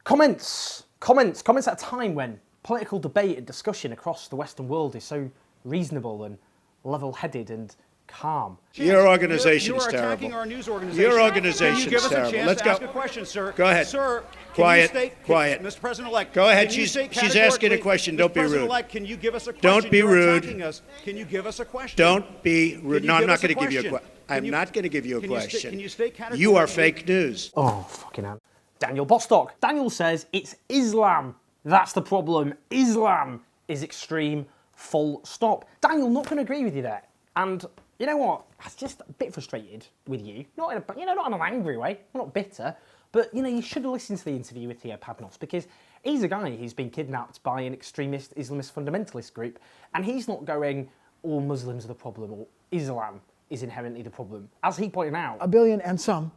Comments at a time when political debate and discussion across the Western world is so reasonable and level-headed and calm. Your organization is terrible. You are attacking our news organization. Your organization Can you give us a terrible. chance Let's to go. ask a question, sir? Go ahead. Sir, Quiet. Quiet. Mr. President-elect. Go ahead. Can you She's state asking a categorically- question. Mr. Don't be rude. President-elect, can you give us a question? Don't be You're rude. attacking us. Can you give us a question? Don't be rude. Can you No, I'm give not us a going to give you a question? question. I'm not going to give you a can you question. can you state categorically? You are fake news. Oh, fucking hell. Daniel Bostock. Daniel says it's Islam. That's the problem. Islam is extreme, full stop. Daniel, not going to agree with you there. And you know what? I was just a bit frustrated with you. Not in a, not in an angry way. I'm not bitter. But, you should have listened to the interview with Theo Padnos because he's a guy who's been kidnapped by an extremist Islamist fundamentalist group. And he's not going, all Muslims are the problem or Islam is inherently the problem. As he pointed out, 1 billion and some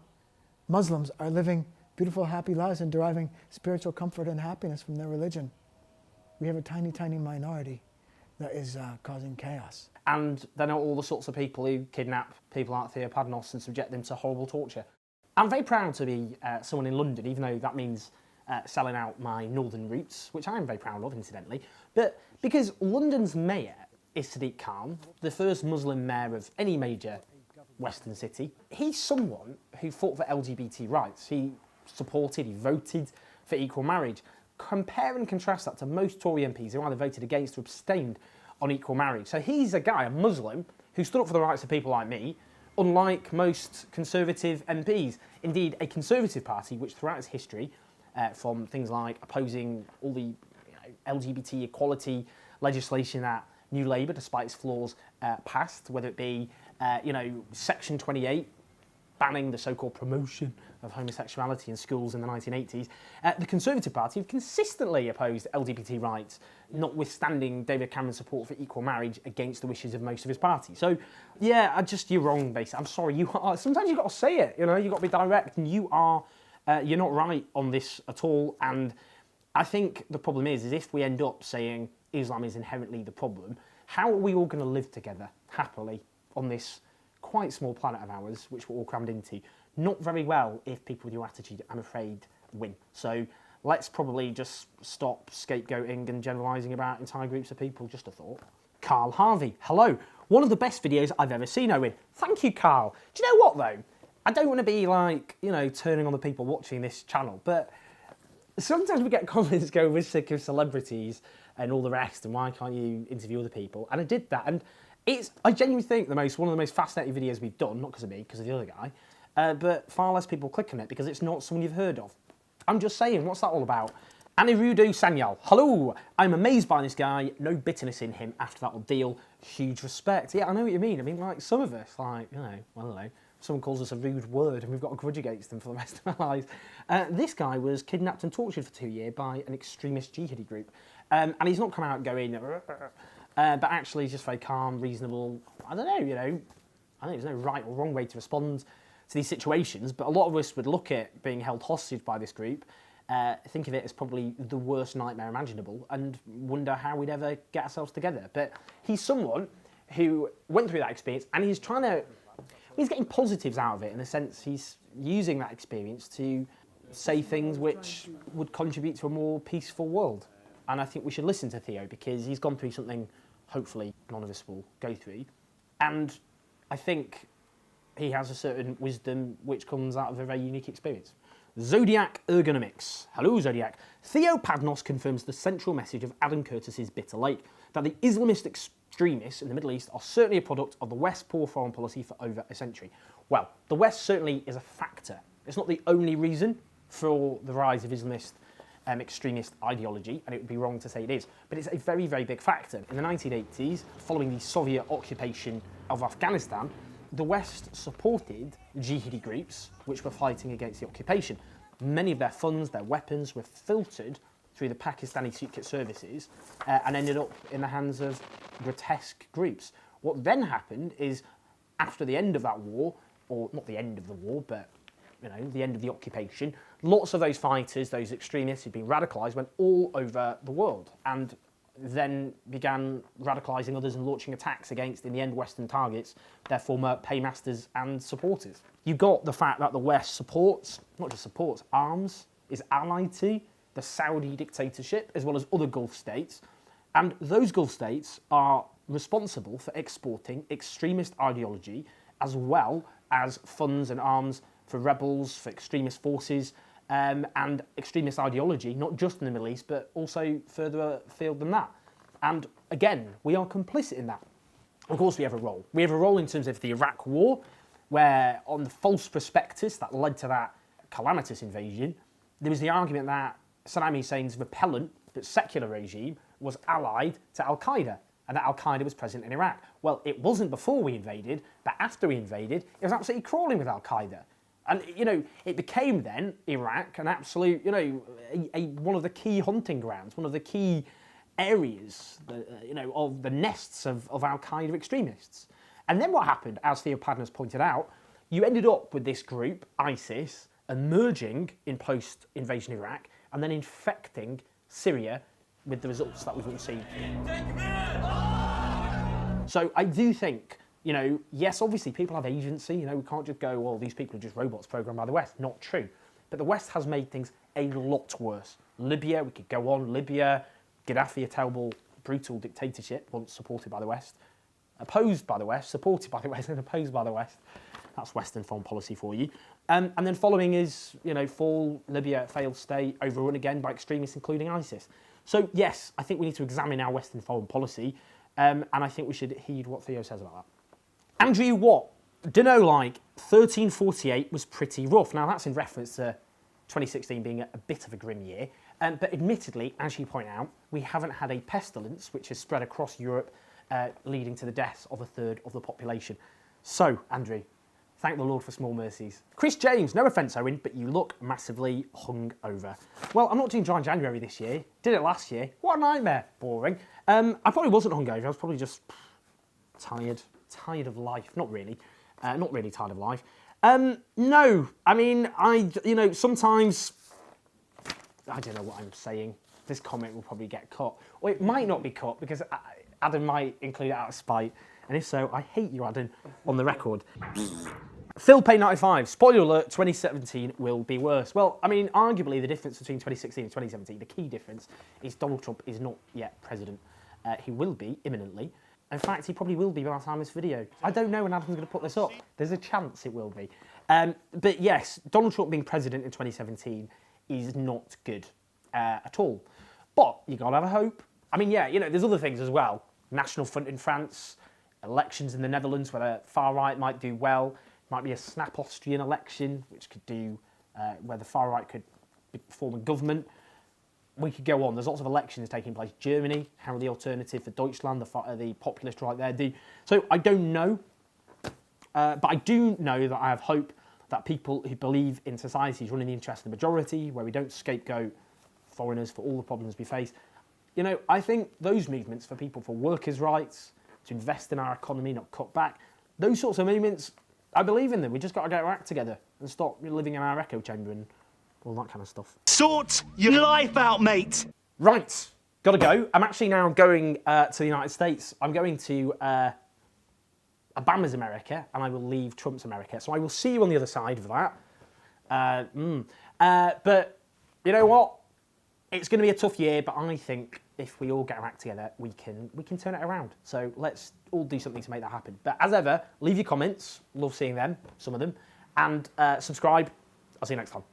Muslims are living beautiful, happy lives and deriving spiritual comfort and happiness from their religion. We have a tiny, tiny minority that is causing chaos. And they're not all the sorts of people who kidnap people like Theo Padnos and subject them to horrible torture. I'm very proud to be someone in London, even though that means selling out my northern roots, which I am very proud of, incidentally. But because London's mayor is Sadiq Khan, the first Muslim mayor of any major Western city, he's someone who fought for LGBT rights. He voted for equal marriage. Compare and contrast that to most Tory MPs who either voted against or abstained on equal marriage. So he's a guy, a Muslim, who stood up for the rights of people like me, unlike most Conservative MPs. Indeed, a Conservative party which throughout its history, from things like opposing all the LGBT equality legislation that New Labour, despite its flaws, passed, whether it be, Section 28, banning the so-called promotion of homosexuality in schools in the 1980s, the Conservative Party have consistently opposed LGBT rights, notwithstanding David Cameron's support for equal marriage against the wishes of most of his party. So, yeah, you're wrong, basically. I'm sorry, sometimes you've got to say it, you've got to be direct, and you're not right on this at all, and I think the problem is if we end up saying Islam is inherently the problem, how are we all going to live together happily on this quite small planet of ours, which we're all crammed into? Not very well if people with your attitude, I'm afraid, win. So let's probably just stop scapegoating and generalising about entire groups of people, just a thought. Carl Harvey, hello. One of the best videos I've ever seen, Owen. Thank you, Carl. Do you know what, though? I don't want to be turning on the people watching this channel, but sometimes we get comments going, we're sick of celebrities and all the rest, and why can't you interview other people? And I did that, and I genuinely think one of the most fascinating videos we've done, not because of me, because of the other guy, but far less people click on it because it's not someone you've heard of. I'm just saying, what's that all about? Anirudhu Sanyal, hello. I'm amazed by this guy. No bitterness in him after that ordeal. Huge respect. Yeah, I know what you mean. I mean, like some of us, I don't know. Someone calls us a rude word and we've got a grudge against them for the rest of our lives. This guy was kidnapped and tortured for 2 years by an extremist jihadi group. And he's not come out going, but actually he's just very calm, reasonable. I don't know, I think there's no right or wrong way to respond to these situations, but a lot of us would look at being held hostage by this group, think of it as probably the worst nightmare imaginable, and wonder how we'd ever get ourselves together. But he's someone who went through that experience, and he's getting positives out of it, in the sense he's using that experience to say things which would contribute to a more peaceful world. And I think we should listen to Theo, because he's gone through something hopefully none of us will go through. And I think he has a certain wisdom which comes out of a very unique experience. Zodiac Ergonomics. Hello, Zodiac. Theo Padnos confirms the central message of Adam Curtis's Bitter Lake, that the Islamist extremists in the Middle East are certainly a product of the West's poor foreign policy for over a century. Well, the West certainly is a factor. It's not the only reason for the rise of Islamist extremist ideology, and it would be wrong to say it is, but it's a very, very big factor. In the 1980s, following the Soviet occupation of Afghanistan, the West supported jihadi groups which were fighting against the occupation. Many of their funds, their weapons were filtered through the Pakistani secret services and ended up in the hands of grotesque groups. What then happened is, after the end of that war, or not the end of the war, but the end of the occupation, lots of those fighters, those extremists who'd been radicalised, went all over the world and then began radicalising others and launching attacks against, in the end, Western targets, their former paymasters and supporters. You got the fact that the West supports, not just supports, arms, is allied to the Saudi dictatorship, as well as other Gulf states. And those Gulf states are responsible for exporting extremist ideology, as well as funds and arms for rebels, for extremist forces, and extremist ideology, not just in the Middle East, but also further afield than that. And again, we are complicit in that. Of course, we have a role. We have a role in terms of the Iraq War, where on the false prospectus that led to that calamitous invasion, there was the argument that Saddam Hussein's repellent, but secular regime, was allied to Al-Qaeda, and that Al-Qaeda was present in Iraq. Well, it wasn't before we invaded, but after we invaded, it was absolutely crawling with Al-Qaeda. And, you know, it became then, Iraq, an absolute, you know, one of the key hunting grounds, one of the key areas, you know, of the nests of Al-Qaeda extremists. And then what happened, as Theo Padner's pointed out, you ended up with this group, ISIS, emerging in post-invasion Iraq, and then infecting Syria with the results that we've all seen. So I do think, you know, yes, obviously people have agency, you know, we can't just go, well, these people are just robots programmed by the West. Not true. But the West has made things a lot worse. Libya, we could go on, Libya, Gaddafi, a terrible, brutal dictatorship, once supported by the West, opposed by the West, supported by the West, and opposed by the West. That's Western foreign policy for you. And then following is, you know, fall, Libya, failed state, overrun again by extremists, including ISIS. So, yes, I think we need to examine our Western foreign policy, and I think we should heed what Theo says about that. Andrew Watt, dunno, like, 1348 was pretty rough. Now, that's in reference to 2016 being a bit of a grim year, but admittedly, as you point out, we haven't had a pestilence which has spread across Europe, leading to the deaths of a third of the population. So, Andrew, thank the Lord for small mercies. Chris James, no offence, Owen, but you look massively hungover. Well, I'm not doing dry January this year. Did it last year. What a nightmare. Boring. I probably wasn't hungover. I was probably just tired of life. Not really. Not really tired of life. No, I mean, you know, sometimes, I don't know what I'm saying. This comment will probably get cut. Or it might not be cut because Adam might include it out of spite. And if so, I hate you, Adam, on the record. Phil Payne 95, spoiler alert, 2017 will be worse. Well, I mean, arguably the difference between 2016 and 2017, the key difference is Donald Trump is not yet president. He will be imminently. In fact, he probably will be by the time this video. I don't know when Adam's going to put this up. There's a chance it will be. But yes, Donald Trump being president in 2017 is not good at all. But you got to have a hope. I mean, yeah, you know, there's other things as well. National Front in France, elections in the Netherlands where the far right might do well. Might be a snap Austrian election, which could do, where the far right could form a government. We could go on. There's lots of elections taking place. Germany, how the alternative for Deutschland, the populist right there do. So I don't know, but I do know that I have hope that people who believe in societies running the interest of the majority, where we don't scapegoat foreigners for all the problems we face, you know, I think those movements for people for workers' rights, to invest in our economy, not cut back, those sorts of movements, I believe in them. We just got to get our act together and stop living in our echo chamber and all that kind of stuff. Sort your life out, mate. Right, got to go. I'm actually now going to the United States. I'm going to Obama's America, and I will leave Trump's America. So I will see you on the other side of that. But you know what? It's going to be a tough year, but I think if we all get our act together, we can turn it around. So let's all do something to make that happen. But as ever, leave your comments. Love seeing them, some of them. And subscribe. I'll see you next time.